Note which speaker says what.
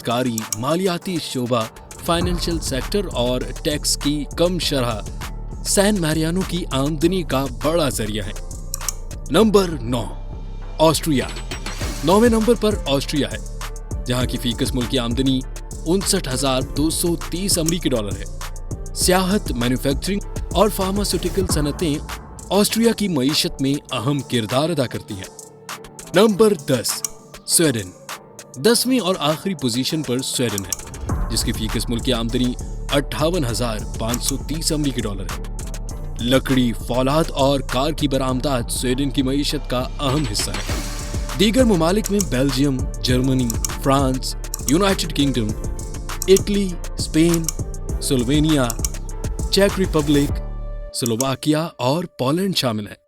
Speaker 1: کاری، مالیاتی شعبہ، فائنینشیل سیکٹر اور ٹیکس کی کم شرح سین میرینو کی آمدنی کا بڑا ذریعہ ہے۔ Number 9، Austria. 9ویں نمبر پر آسٹریا ہے، جہاں کی فی کس ملکی آمدنی 59,230 امریکی ڈالر ہے۔ سیاحت، مینوفیکچرنگ اور فارماسیوٹیکل صنعتیں آسٹریا کی معیشت میں اہم کردار ادا کرتی ہیں۔ Number 10، Sweden. 10ویں اور آخری پوزیشن پر سویڈن ہے، جس کی فی کس ملکی آمدنی 58,530 امریکی ڈالر ہے۔ لکڑی، فولاد اور کار کی برآمدات سویڈن کی معیشت کا اہم حصہ ہے۔ دیگر ممالک میں Belgium, Germany, France, United Kingdom, Italy, Spain, Slovenia, چیک ریپبلک، سلوواکیا اور پولینڈ شامل ہیں۔